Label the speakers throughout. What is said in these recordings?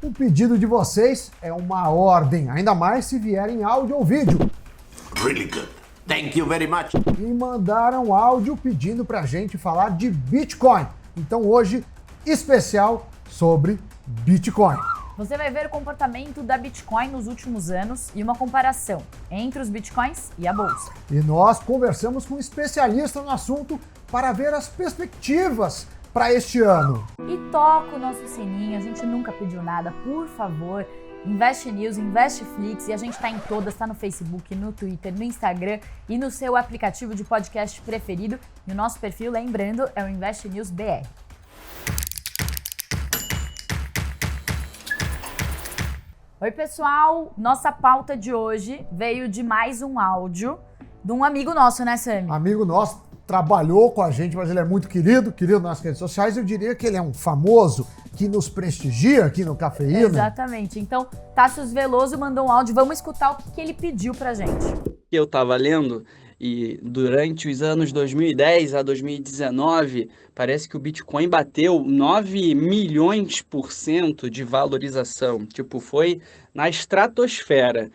Speaker 1: O pedido de vocês é uma ordem, ainda mais se vier em áudio ou vídeo.
Speaker 2: Really good. Thank you very much.
Speaker 1: E mandaram áudio pedindo pra gente falar de Bitcoin. Então hoje, especial sobre Bitcoin.
Speaker 3: Você vai ver o comportamento da Bitcoin nos últimos anos e uma comparação entre os Bitcoins e a Bolsa.
Speaker 1: E nós conversamos com um especialista no assunto para ver as perspectivas para este ano.
Speaker 3: E toca o nosso sininho, a gente nunca pediu nada, por favor. Investe News, Investe Flix, e a gente tá em todas, tá no Facebook, no Twitter, no Instagram e no seu aplicativo de podcast preferido. E o nosso perfil, lembrando, é o Investe News BR. Oi pessoal, nossa pauta de hoje veio de mais um áudio de um amigo nosso, né, Sami?
Speaker 1: Amigo nosso, trabalhou com a gente, mas ele é muito querido nas redes sociais. Eu diria que ele é um famoso que nos prestigia aqui no Cafeína.
Speaker 3: Exatamente. Então, Tassius Veloso mandou um áudio. Vamos escutar o que ele pediu pra gente.
Speaker 4: Eu estava lendo e durante os anos 2010 a 2019, parece que o Bitcoin bateu 9 milhões% de valorização. Tipo, foi na estratosfera.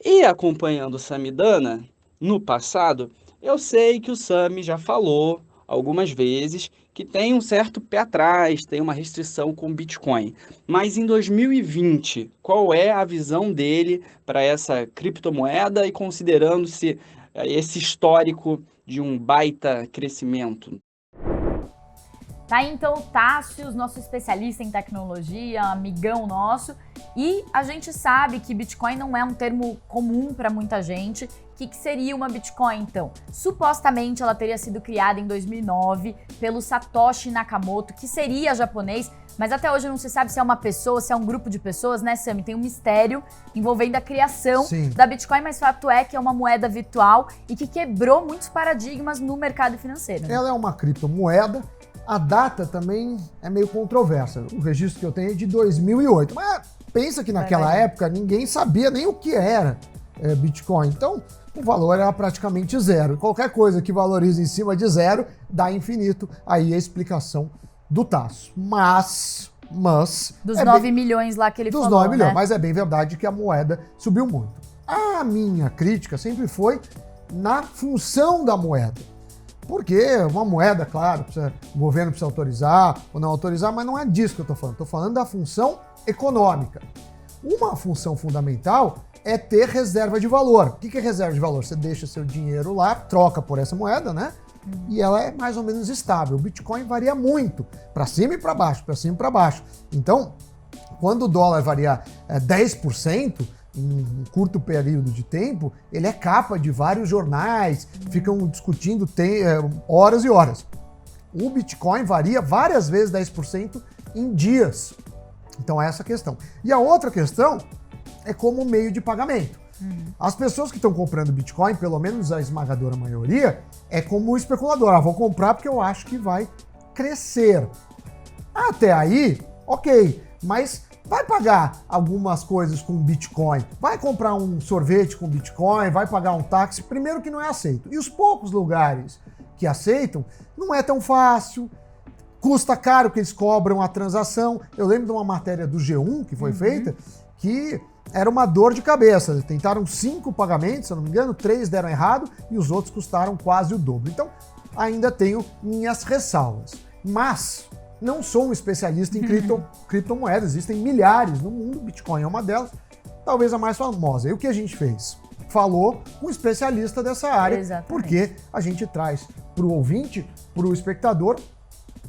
Speaker 4: E acompanhando o Samidana, no passado, eu sei que o Sami já falou algumas vezes que tem um certo pé atrás, tem uma restrição com o Bitcoin. Mas em 2020, qual é a visão dele para essa criptomoeda e considerando-se esse histórico de um baita crescimento?
Speaker 3: Tá aí então o Tassius, nosso especialista em tecnologia, amigão nosso, e a gente sabe que Bitcoin não é um termo comum para muita gente. O que seria uma Bitcoin, então? Supostamente ela teria sido criada em 2009 pelo Satoshi Nakamoto, que seria japonês, mas até hoje não se sabe se é uma pessoa, se é um grupo de pessoas, né, Sami? Tem um mistério envolvendo a criação da Bitcoin, mas fato é que é uma moeda virtual e que quebrou muitos paradigmas no mercado financeiro. Né?
Speaker 1: Ela é uma criptomoeda. A data também é meio controversa. O registro que eu tenho é de 2008. Mas pensa que naquela época ninguém sabia nem o que era Bitcoin. Então, o valor era praticamente zero. Qualquer coisa que valorize em cima de zero dá infinito. Aí a explicação do Tasso. Mas...
Speaker 3: Dos 9 milhões lá que ele falou,
Speaker 1: 9 milhões,
Speaker 3: né?
Speaker 1: mas é bem verdade que a moeda subiu muito. A minha crítica sempre foi na função da moeda. Porque uma moeda, claro, o governo precisa autorizar ou não autorizar, mas não é disso que eu estou falando. Estou falando da função econômica. Uma função fundamental é ter reserva de valor. O que é reserva de valor? Você deixa seu dinheiro lá, troca por essa moeda, né? E ela é mais ou menos estável. O Bitcoin varia muito, para cima e para baixo, para cima e para baixo. Então, quando o dólar varia 10%, em um curto período de tempo, ele é capa de vários jornais, ficam discutindo horas e horas. O Bitcoin varia várias vezes 10% em dias. Então é essa a questão. E a outra questão é como meio de pagamento. As pessoas que estão comprando Bitcoin, pelo menos a esmagadora maioria, é como especulador. Vou comprar porque eu acho que vai crescer. Até aí, ok, mas vai pagar algumas coisas com Bitcoin, vai comprar um sorvete com Bitcoin, vai pagar um táxi, primeiro que não é aceito. E os poucos lugares que aceitam, não é tão fácil, custa caro que eles cobram a transação. Eu lembro de uma matéria do G1 que foi feita, que era uma dor de cabeça. Eles tentaram 5 pagamentos, se eu não me engano, 3 deram errado e os outros custaram quase o dobro. Então, ainda tenho minhas ressalvas. Mas não sou um especialista em criptomoedas, existem milhares no mundo, Bitcoin é uma delas, talvez a mais famosa. E o que a gente fez? Falou com um especialista dessa área, porque a gente traz para o ouvinte, para o espectador,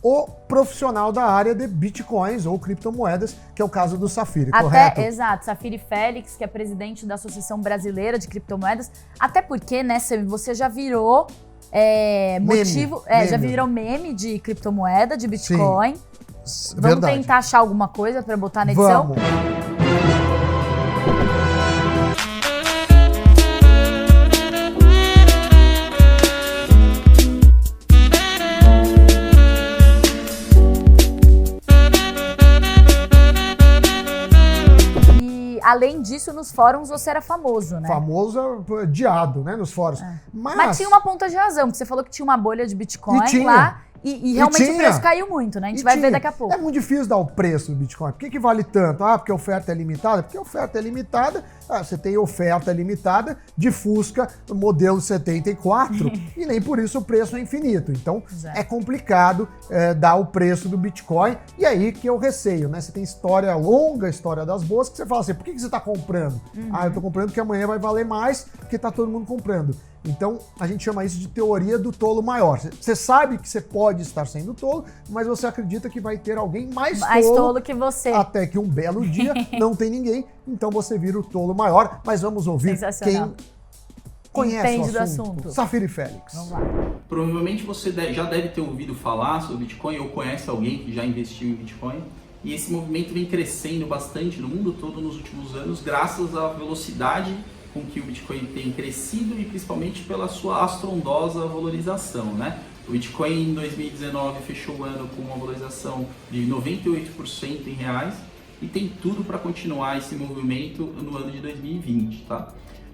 Speaker 1: o profissional da área de Bitcoins ou criptomoedas, que é o caso do Safiri, correto?
Speaker 3: Exato, Safiri Félix, que é presidente da Associação Brasileira de Criptomoedas, até porque, né, você já virou... já virou meme de criptomoeda, de Bitcoin.
Speaker 1: Sim,
Speaker 3: vamos
Speaker 1: verdade.
Speaker 3: tentar achar alguma coisa para botar na edição?
Speaker 1: Vamos.
Speaker 3: Além disso, nos fóruns você era famoso, né?
Speaker 1: Famoso, odiado, né, nos fóruns.
Speaker 3: Mas tinha uma ponta de razão, porque você falou que tinha uma bolha de Bitcoin lá E realmente o preço caiu muito, né? A gente vai ver daqui a pouco.
Speaker 1: É muito difícil dar o preço do Bitcoin. Por que vale tanto? Porque a oferta é limitada? Porque a oferta é limitada. Você tem oferta limitada de Fusca modelo 74 e nem por isso o preço é infinito. Então é complicado dar o preço do Bitcoin. E aí que eu receio, né? Você tem longa história das bolsas, que você fala assim, por que você está comprando? Eu estou comprando porque amanhã vai valer mais, porque está todo mundo comprando. Então, a gente chama isso de teoria do tolo maior. Você sabe que você pode estar sendo tolo, mas você acredita que vai ter alguém mais tolo
Speaker 3: que você.
Speaker 1: Até que um belo dia não tem ninguém, então você vira o tolo maior. Mas vamos ouvir quem conhece
Speaker 3: entende
Speaker 1: o assunto. Safiri Félix.
Speaker 3: Vamos lá.
Speaker 5: Provavelmente você já deve ter ouvido falar sobre Bitcoin ou conhece alguém que já investiu em Bitcoin. E esse movimento vem crescendo bastante no mundo todo nos últimos anos, graças à velocidade com que o Bitcoin tem crescido e principalmente pela sua astrondosa valorização, né? O Bitcoin em 2019 fechou o ano com uma valorização de 98% em reais e tem tudo para continuar esse movimento no ano de 2020, tá?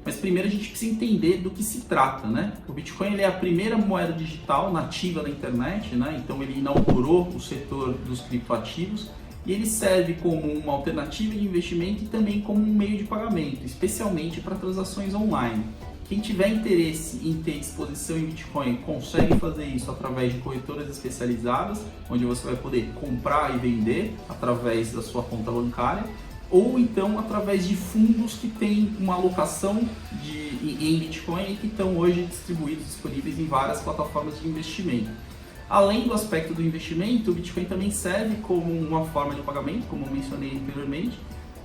Speaker 5: Mas primeiro a gente precisa entender do que se trata, né? O Bitcoin ele é a primeira moeda digital nativa na internet, né? Então ele inaugurou o setor dos criptoativos e ele serve como uma alternativa de investimento e também como um meio de pagamento, especialmente para transações online. Quem tiver interesse em ter exposição em Bitcoin consegue fazer isso através de corretoras especializadas, onde você vai poder comprar e vender através da sua conta bancária, ou então através de fundos que têm uma alocação em Bitcoin e que estão hoje distribuídos, disponíveis em várias plataformas de investimento. Além do aspecto do investimento, o Bitcoin também serve como uma forma de pagamento, como eu mencionei anteriormente.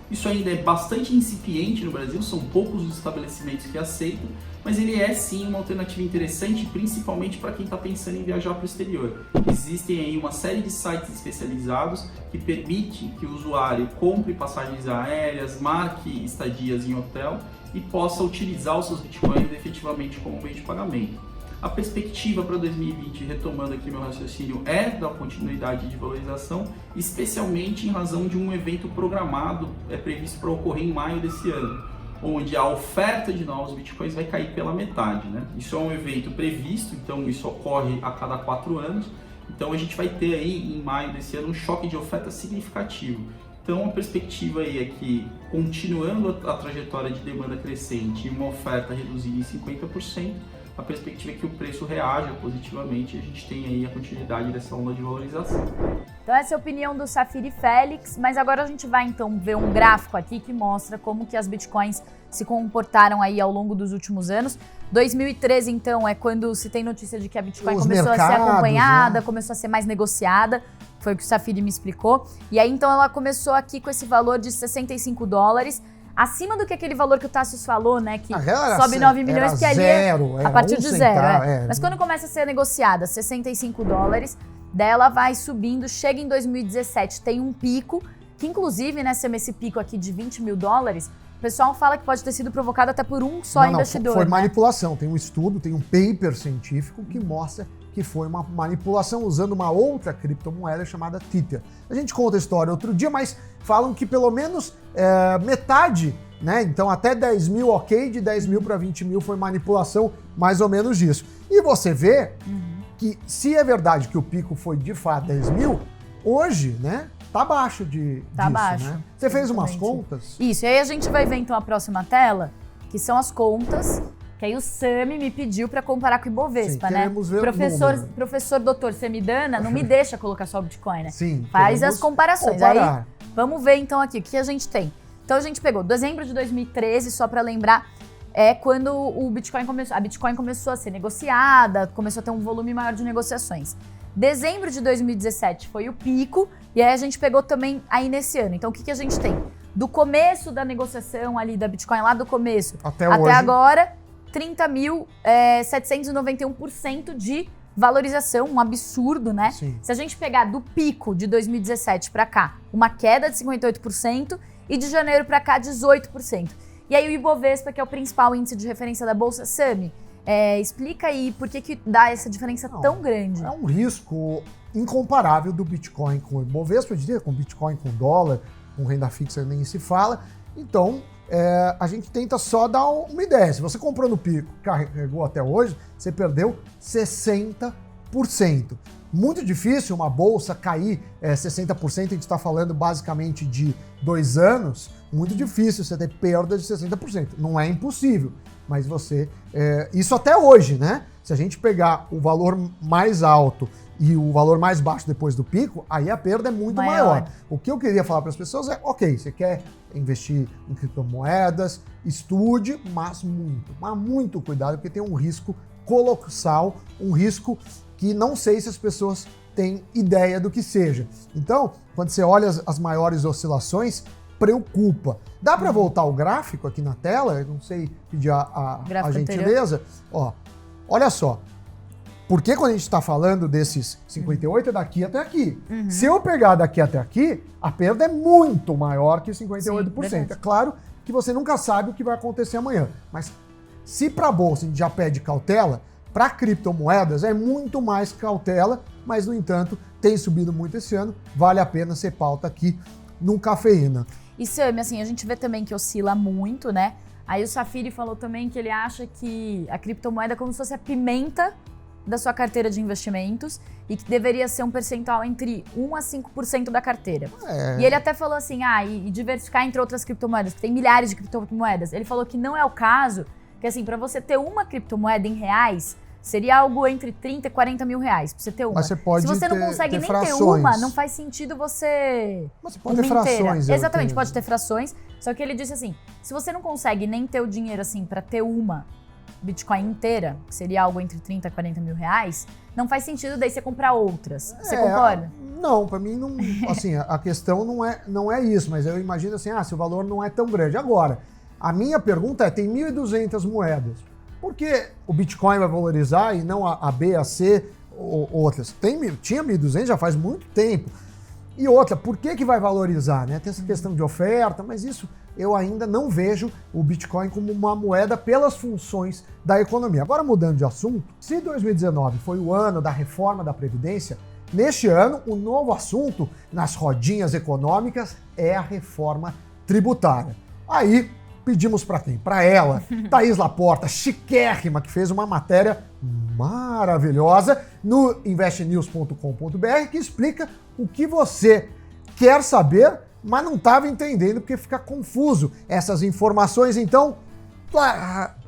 Speaker 5: Isso ainda é bastante incipiente no Brasil, são poucos os estabelecimentos que aceitam, mas ele é sim uma alternativa interessante, principalmente para quem está pensando em viajar para o exterior. Existem aí uma série de sites especializados que permitem que o usuário compre passagens aéreas, marque estadias em hotel e possa utilizar os seus Bitcoins efetivamente como meio de pagamento. A perspectiva para 2020, retomando aqui meu raciocínio, é da continuidade de valorização, especialmente em razão de um evento programado, previsto para ocorrer em maio desse ano, onde a oferta de novos bitcoins vai cair pela metade, né? Isso é um evento previsto, então isso ocorre a cada 4 anos, então a gente vai ter aí em maio desse ano um choque de oferta significativo. Então a perspectiva aí é que, continuando a trajetória de demanda crescente e uma oferta reduzida em 50%, a perspectiva é que o preço reaja positivamente e a gente tem aí a continuidade dessa onda de valorização.
Speaker 3: Então essa é a opinião do Safiri Félix, mas agora a gente vai então ver um gráfico aqui que mostra como que as bitcoins se comportaram aí ao longo dos últimos anos. 2013 então é quando se tem notícia de que a Bitcoin começou a ser acompanhada, né? Começou a ser mais negociada, foi o que o Safiri me explicou. E aí então ela começou aqui com esse valor de $65, acima do que aquele valor que o Tassius falou, né? Que sobe 9 milhões, que ali
Speaker 1: zero,
Speaker 3: a partir de zero.
Speaker 1: É.
Speaker 3: Mas quando começa a ser negociada, $65, dela vai subindo, chega em 2017, tem um pico, que inclusive, né, esse pico aqui de $20 mil, o pessoal fala que pode ter sido provocado até por um só investidor.
Speaker 1: Foi
Speaker 3: né?
Speaker 1: manipulação, tem um estudo, tem um paper científico que mostra que foi uma manipulação usando uma outra criptomoeda chamada Tether. A gente conta a história outro dia, mas falam que pelo menos metade, né? Então até 10 mil, ok, de 10 mil para 20 mil foi manipulação, mais ou menos disso. E você vê que se é verdade que o pico foi de fato 10 mil, hoje, né? Tá abaixo disso,
Speaker 3: baixo,
Speaker 1: né? Você fez umas contas?
Speaker 3: Isso, e aí a gente vai ver então a próxima tela, que são as contas, que aí o Sami me pediu para comparar com o Ibovespa,
Speaker 1: Sim,
Speaker 3: né?
Speaker 1: queremos ver
Speaker 3: Professor Dr. Semidana não me deixa colocar só o Bitcoin, né?
Speaker 1: Sim.
Speaker 3: Faz as comparações.
Speaker 1: Comparar.
Speaker 3: Aí vamos ver então aqui o que a gente tem. Então a gente pegou dezembro de 2013, só para lembrar, é quando a Bitcoin começou a ser negociada, começou a ter um volume maior de negociações. Dezembro de 2017 foi o pico, e aí a gente pegou também aí nesse ano. Então o que a gente tem? Do começo da negociação ali da Bitcoin, lá do começo até agora, 30.791% de valorização, um absurdo, né?
Speaker 1: Sim.
Speaker 3: Se a gente pegar do pico de 2017 para cá, uma queda de 58% e de janeiro para cá, 18%. E aí o Ibovespa, que é o principal índice de referência da Bolsa, Sami, explica aí por que dá essa diferença tão grande.
Speaker 1: É um risco incomparável do Bitcoin com o Ibovespa, eu diria, com Bitcoin, com dólar, com renda fixa nem se fala. Então, a gente tenta só dar uma ideia. Se você comprou no pico, carregou até hoje, você perdeu 60%. Muito difícil uma bolsa cair 60%, a gente está falando basicamente de 2 anos, muito difícil você ter perda de 60%. Não é impossível, mas você... isso até hoje, né? Se a gente pegar o valor mais alto e o valor mais baixo depois do pico, aí a perda é muito maior. O que eu queria falar para as pessoas é, ok, você quer investir em criptomoedas, estude, mas muito cuidado, porque tem um risco colossal, um risco que não sei se as pessoas têm ideia do que seja. Então, quando você olha as maiores oscilações, preocupa. Dá para voltar o gráfico aqui na tela? Eu não sei pedir a gentileza. Ó, olha só. Porque quando a gente está falando desses 58 é daqui até aqui. Se eu pegar daqui até aqui, a perda é muito maior que 58%. Sim, é claro que você nunca sabe o que vai acontecer amanhã. Mas se para a bolsa a gente já pede cautela, para criptomoedas é muito mais cautela, mas, no entanto, tem subido muito esse ano, vale a pena ser pauta aqui no Cafeína.
Speaker 3: E, Sami, assim, a gente vê também que oscila muito, né? Aí o Safiri falou também que ele acha que a criptomoeda é como se fosse a pimenta da sua carteira de investimentos e que deveria ser um percentual entre 1 a 5% da carteira. E ele até falou assim, e diversificar entre outras criptomoedas, porque tem milhares de criptomoedas. Ele falou que não é o caso, que assim, para você ter uma criptomoeda em reais, seria algo entre 30 e 40 mil reais pra você ter uma.
Speaker 1: Mas você pode
Speaker 3: Se você não consegue nem
Speaker 1: frações.
Speaker 3: ter uma, não faz sentido você...
Speaker 1: Mas você pode ter frações.
Speaker 3: Exatamente, pode ter frações. Só que ele disse assim, se você não consegue nem ter o dinheiro assim pra ter uma Bitcoin inteira, que seria algo entre 30 e 40 mil reais, não faz sentido daí você comprar outras. Você concorda?
Speaker 1: Não, pra mim não... Assim, a questão não é isso, mas eu imagino assim, se o valor não é tão grande. Agora, a minha pergunta é, tem 1.200 moedas. Por que o Bitcoin vai valorizar e não a B, a C ou outras? Tinha 1.200 já faz muito tempo. E outra, por que vai valorizar? Né? Tem essa questão de oferta, mas isso eu ainda não vejo o Bitcoin como uma moeda pelas funções da economia. Agora, mudando de assunto, se 2019 foi o ano da reforma da Previdência, neste ano o novo assunto nas rodinhas econômicas é a reforma tributária. Aí, pedimos para quem? Para ela, Thaís Laporta, chiquérrima, que fez uma matéria maravilhosa no investnews.com.br que explica o que você quer saber, mas não estava entendendo porque fica confuso essas informações. Então,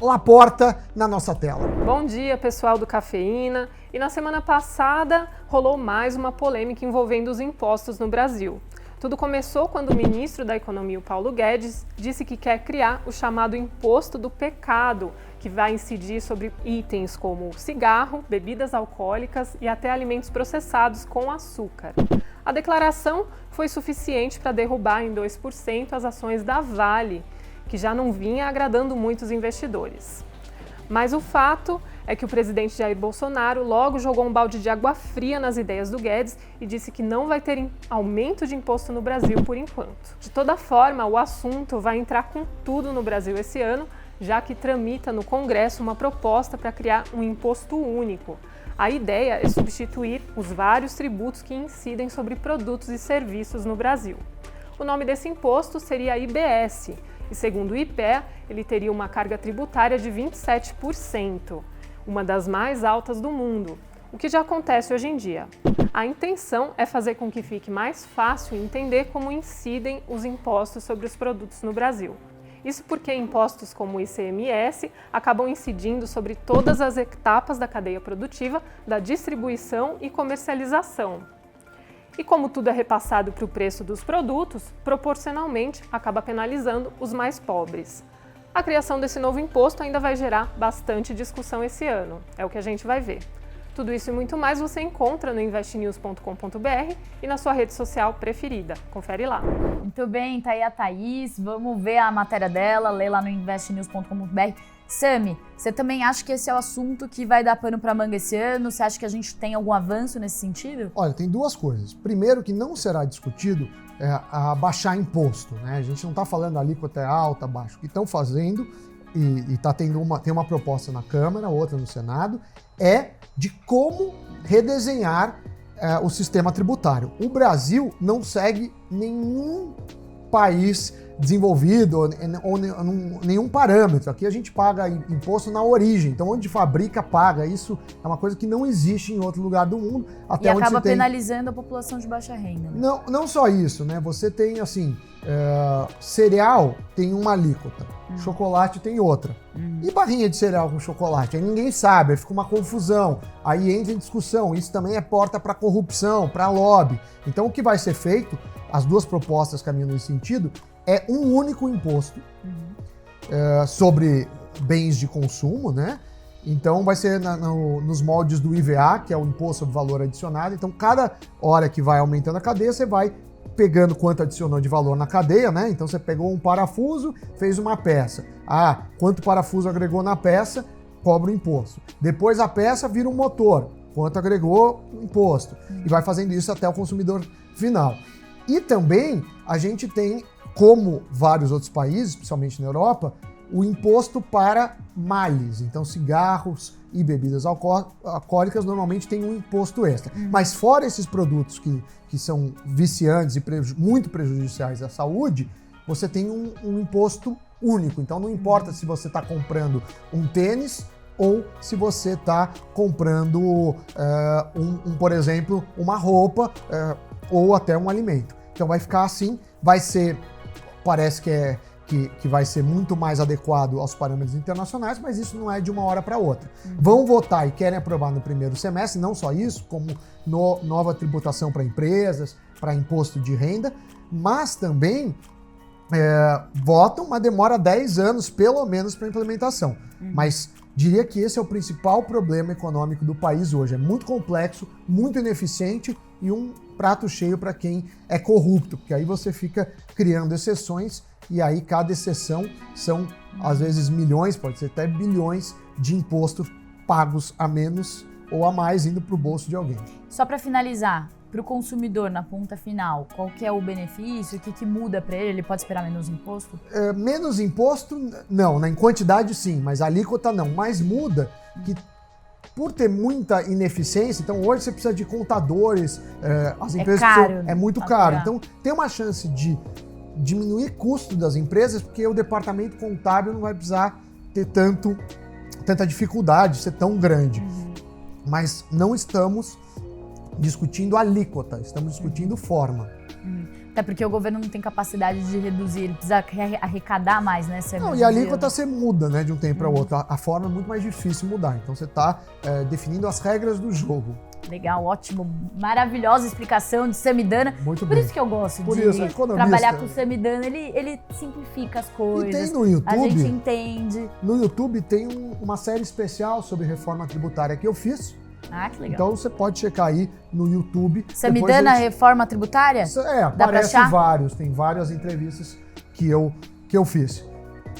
Speaker 1: Laporta na nossa tela.
Speaker 6: Bom dia, pessoal do Cafeína. E na semana passada rolou mais uma polêmica envolvendo os impostos no Brasil. Tudo começou quando o ministro da Economia, o Paulo Guedes, disse que quer criar o chamado Imposto do Pecado, que vai incidir sobre itens como cigarro, bebidas alcoólicas e até alimentos processados com açúcar. A declaração foi suficiente para derrubar em 2% as ações da Vale, que já não vinha agradando muitos investidores. Mas o fato é que o presidente Jair Bolsonaro logo jogou um balde de água fria nas ideias do Guedes e disse que não vai ter aumento de imposto no Brasil por enquanto. De toda forma, o assunto vai entrar com tudo no Brasil esse ano, já que tramita no Congresso uma proposta para criar um imposto único. A ideia é substituir os vários tributos que incidem sobre produtos e serviços no Brasil. O nome desse imposto seria IBS, e segundo o IPEA, ele teria uma carga tributária de 27%, uma das mais altas do mundo, o que já acontece hoje em dia. A intenção é fazer com que fique mais fácil entender como incidem os impostos sobre os produtos no Brasil. Isso porque impostos como o ICMS acabam incidindo sobre todas as etapas da cadeia produtiva, da distribuição e comercialização. E como tudo é repassado para o preço dos produtos, proporcionalmente acaba penalizando os mais pobres. A criação desse novo imposto ainda vai gerar bastante discussão esse ano, é o que a gente vai ver. Tudo isso e muito mais você encontra no investnews.com.br e na sua rede social preferida. Confere lá.
Speaker 3: Muito bem, tá aí a Thaís, vamos ver a matéria dela, ler lá no investnews.com.br. Sami, você também acha que esse é o assunto que vai dar pano para manga esse ano? Você acha que a gente tem algum avanço nesse sentido?
Speaker 1: Olha, tem duas coisas. Primeiro, que não será discutido a baixar imposto, né? A gente não está falando alíquota é alta, baixa. O que estão fazendo, e tá tem uma proposta na Câmara, outra no Senado, é de como redesenhar o sistema tributário. O Brasil não segue nenhum país desenvolvido ou nenhum parâmetro. Aqui a gente paga imposto na origem, então onde fabrica, paga. Isso é uma coisa que não existe em outro lugar do mundo. Até
Speaker 3: E
Speaker 1: onde
Speaker 3: acaba
Speaker 1: você tem...
Speaker 3: penalizando a população de baixa renda. Né?
Speaker 1: Não só isso, né? Você tem, assim, cereal tem uma alíquota, chocolate tem outra. E barrinha de cereal com chocolate? Aí ninguém sabe, aí fica uma confusão, aí entra em discussão. Isso também é porta para corrupção, para lobby. Então o que vai ser feito, as duas propostas caminham nesse sentido, é um único imposto sobre bens de consumo, né? Então vai ser nos moldes do IVA, que é o Imposto sobre Valor Adicionado. Então cada hora que vai aumentando a cadeia, você vai pegando quanto adicionou de valor na cadeia, né? Então você pegou um parafuso, fez uma peça. Quanto parafuso agregou na peça, cobra o imposto. Depois a peça vira um motor, quanto agregou o imposto. E vai fazendo isso até o consumidor final. E também a gente tem, como vários outros países, especialmente na Europa, o imposto para males. Então, cigarros e bebidas alcoólicas normalmente têm um imposto extra. Mas fora esses produtos que são viciantes e muito prejudiciais à saúde, você tem um imposto único. Então, não importa se você está comprando um tênis ou se você está comprando, por exemplo, uma roupa ou até um alimento. Então, vai ficar assim, parece que vai ser muito mais adequado aos parâmetros internacionais, mas isso não é de uma hora para outra. Vão votar e querem aprovar no primeiro semestre, não só isso, como nova tributação para empresas, para imposto de renda, mas também votam, mas demora 10 anos, pelo menos, para implementação. Mas diria que esse é o principal problema econômico do país hoje. É muito complexo, muito ineficiente e um prato cheio para quem é corrupto, porque aí você fica criando exceções e aí cada exceção são, às vezes, milhões, pode ser até bilhões de impostos pagos a menos ou a mais indo para o bolso de alguém.
Speaker 3: Só para finalizar, para o consumidor na ponta final, qual que é o benefício? O que muda para ele? Ele pode esperar menos imposto?
Speaker 1: Menos imposto, não. Em quantidade, sim, mas a alíquota não. Mas muda que, por ter muita ineficiência, então hoje você precisa de contadores, as empresas é muito caro. Então tem uma chance de diminuir custo das empresas, porque o departamento contábil não vai precisar ter tanta dificuldade, ser tão grande. Mas não estamos discutindo alíquota, estamos discutindo forma.
Speaker 3: Até porque o governo não tem capacidade de reduzir, ele precisa arrecadar mais, né?
Speaker 1: Não, e a alíquota você muda, né, de um tempo para outro. A forma é muito mais difícil mudar, então você está definindo as regras do jogo.
Speaker 3: Legal, ótimo, maravilhosa explicação de Samidana.
Speaker 1: Muito
Speaker 3: Por
Speaker 1: bem.
Speaker 3: isso que eu gosto
Speaker 1: Por
Speaker 3: de
Speaker 1: isso,
Speaker 3: trabalhar com o Samidana, ele simplifica as coisas.
Speaker 1: E tem no YouTube,
Speaker 3: a gente entende.
Speaker 1: No YouTube tem uma série especial sobre reforma tributária que eu fiz.
Speaker 3: Que legal.
Speaker 1: Então você pode checar aí no YouTube.
Speaker 3: Samidana Reforma Tributária?
Speaker 1: Aparece vários, tem várias entrevistas que eu fiz.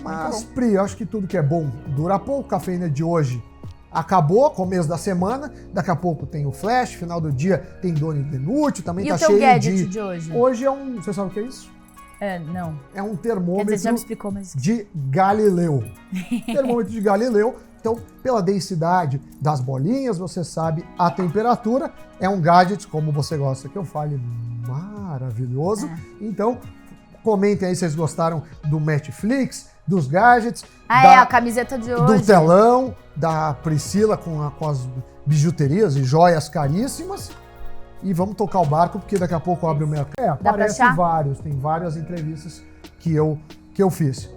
Speaker 1: Mas, Pri, eu acho que tudo que é bom dura pouco. Cafeína de hoje acabou, começo da semana, daqui a pouco tem o Flash, final do dia tem Doni Denútil, também tá cheio de...
Speaker 3: E o teu gadget de hoje?
Speaker 1: Hoje você sabe o que é isso?
Speaker 3: Não.
Speaker 1: É um termômetro.
Speaker 3: Quer dizer, já me explicou, mas...
Speaker 1: de Galileu. Termômetro de Galileu. Então, pela densidade das bolinhas, você sabe a temperatura. É um gadget, como você gosta que eu fale, maravilhoso. Então, comentem aí se vocês gostaram do Netflix, dos gadgets.
Speaker 3: A camiseta de hoje.
Speaker 1: Do telão, da Priscila com as bijuterias e joias caríssimas. E vamos tocar o barco, porque daqui a pouco abre o mercado. Aparece vários, tem várias entrevistas que eu fiz.